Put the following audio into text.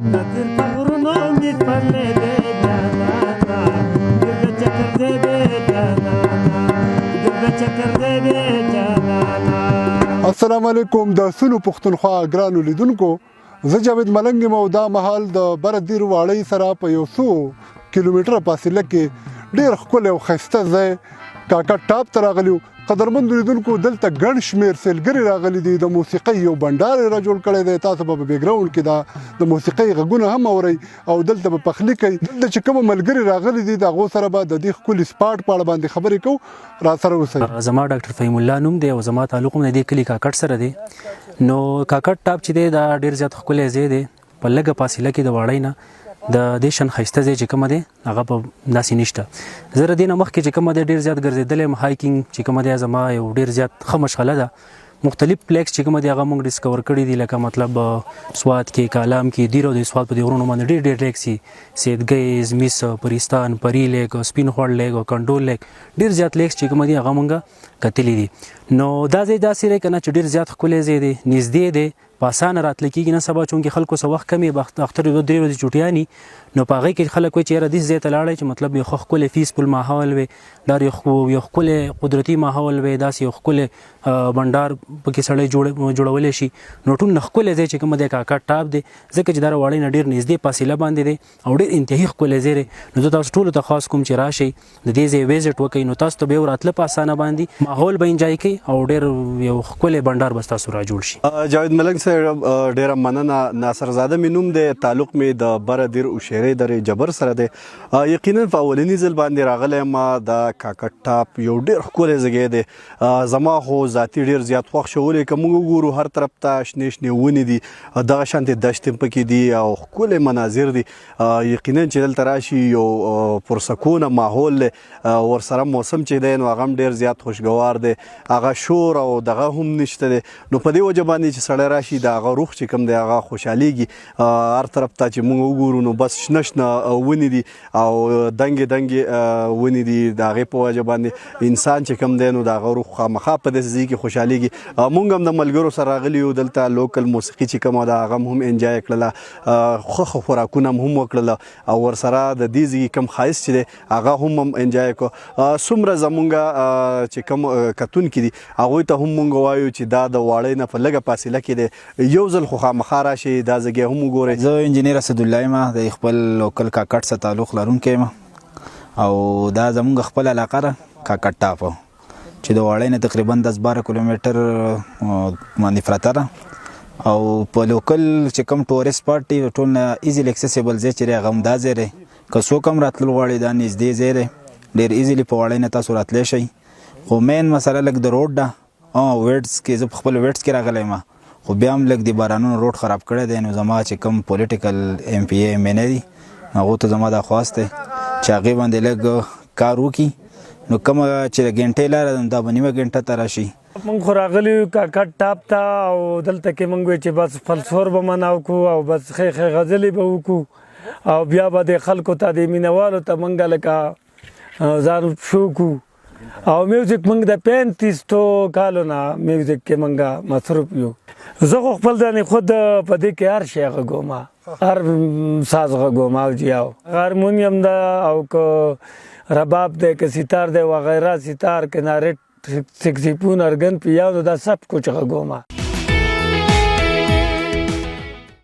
نظر په غرونو امید پرلی دی جانانا ګرده چکر دی دی جانانا ګرده چکر دی دی جانانا. السلام علیکم د سلو پښتونخوا ګرانو لیدونکو، زه جاوید ملنګ یم او دا مهال د بردیر واړی سره په 100 کیلومتره فاصله کې ډېر ښکلی او ښایسته ځای کاکا ټاپ ته راغلي. قدرمندو لیدونکو، دلته ګڼ شمېر سیلګري راغلي دي. د موسیقۍ یو بنډار یې را جوړ کړی دی. تاسو به په بیکګراونډ کې د موسیقۍ غږونه هم اورئ او دلته به پخلي کوي. دلته چې کومه ملګري راغلي دي د هغو سره به د دې ښکلي سپاټ په اړه باندې خبرې کوو. راسره اوسئ. زما ډاکټر فهیم الله نوم دی او زما تعلق هم د دې کلي کاکټ سره دی. نو کاکټ ټاپ چې دی دا ډېر زیات ښکلی ځای دی. په لږه فاصله کې د واړی نه د دې شان ښایسته ځای چې کومه دی هغه په داسې نشته. زه د دې نه مخکې چې کومه دی ډېر زیات ګرځېدلی یم. هایکینګ چې کومه دی زما یو ډېر زیات ښه مشغله ده. مختلف پلیکس چې کومه دی هغه موږ ډسکور کړي دي، لکه مطلب سوات کې، کالام کې، دیر او د سوات په دې غرونو باندې ډېر ډېر لیکس دي. سیدګۍ، زمیس، پریستان، پری لیک، سپین خوړ لیک او کنډول لیک، ډېر زیات لیکس چې کومه دي هغه موږ کتلي دي. نو دا ځای داسې دی که نه چې ډېر زیات ښکلی ځای دی، نږدې دی، په اسانه راتلی کېږي. نن سبا چونکې خلکو څه وخت کم وي، اختر 2-3 ورځې چوټیانې، نو په هغې کې خلک وایي چې یاره داسې ځای ته لاړی چې مطلب یو ښه ښکلی پیسفول ماحول وي، دا یو ښکلی قدرتي ماحول وي، داسې یو ښکلی بنډار پکې سړی جوړولی شي. نو ټول نه ښکلی ځای چې کومه دی کاکا ټاپ دی، ځکه چې دا د واړۍ نه ډېر نږدې فاصله باندې دی او ډېر انتهایي ښکلی ځای دی. نو زه تاسو ټولو ته خاص کوم چې راشئ، د دې ځای ویزټ وکړئ، نو تاسو ته به یو راتله په اسانه باندې ماحول به انجوای کوئ او ډېر یو ښکلی بنډار به ستاسو را جوړ شي. جاوید ملنګ صاحب ډېره مننه. ناصرزاده مې نوم دی، تعلق مې د بردیر اوشیرې درې جبر سره دی. یقینا په اولني ځل باندې راغلی یم. د کاکټ ټاپ یو ډېر ښکلی ځای دی. زما خو ذاتي ډېر زیات خوښ شو، ولې که موږ وګورو هر طرف ته شنې شنې ونې دي، دغه شانتې دښتې پکې دي او ښکلي مناظر دي. یقینا چې دلته راشي یو پرسکونه ماحول دی، ورسره موسم چې دی نو هغه هم ډېر زیات خوشګوار دی، هغه شور او دغه هم نشته دی. نو په دې وجه باندې چې سړی راشي د هغه روح چې کوم دی هغه خوشحالېږي. هر طرف ته چې موږ وګورو نو بس شنه شنه ونې دي او دنګې دنګې ونې دي. د هغې په وجه باندې انسان چې کوم دی نو د هغه روح خامخا په داسې ځای کې خوشحالېږي. موږ هم د ملګرو سره راغلي یو، دلته لوکل موسیقي چې کومه ده هغه هم انجوای کړله، ښه خوراکونه هم وکړله او ورسره د دې ځای کوم ښایست چې دی هغه هم انجوای کړو. څومره زمونږ چې کوم کتونکي دي هغوی ته هم مونږ وایو چې دا د واړۍ نه په لږه فاصله کې دی، یو ځل خو خامخا راشئ دا ځای هم وګورئ. زه انجینیر اسدالله یم، د خپل لوکل کاکټ سره تعلق لرونکی یم او دا زمونږ خپل علاقه ده کاکټ ټاپ چې د واړۍ نه تقریبا 10-12 کیلومتر باندې پرته ده او په لوکل چې کوم ټورست سپاټ دی ټول نه ایزیلی اکسیسیبل ځای چې دی هغه هم دا ځای دی. که څوک هم راتلل غواړي دا نږدې ځای دی، ډېر ایزیلی په واړۍ نه تاسو راتلی شئ. خو مین مسله لږ د روډ ده. ویډز کې زه په خپل ویډز کې راغلی یم، خو بیا هم لږ د بارانونو روډ خراب کړی دی. نو زما چې کوم پولیټیکل ایم پی اے MNA دي هغو ته زما دا خواست دی چې هغې باندې لږ کار وکړي. نو کومه چې ګنټې لاره ده دا به نیمه ګنټه ته راشي. موږ خو راغلي یو کاکټ ټاپ ته او دلته کې موږ وایو چې بس فلسفور به مناو کړو او بس ښې ښې غزلې به وکړو او بیا به د خلکو ته د مینهوالو ته موږ لکه ځان شو کړو او میوزیک موږ د 35 کالو نه میوزیک کې موږ مصروف یو. زه خو خپل ځانې خود په دې کې هر شی غږوم، هر ساز غږوم او جیاو هارمونیم ده او که رباب ده که سیتار ده وغیره، سیتار کنارت سکسیپون ارگن پیانو دا سب کچھ غږوم.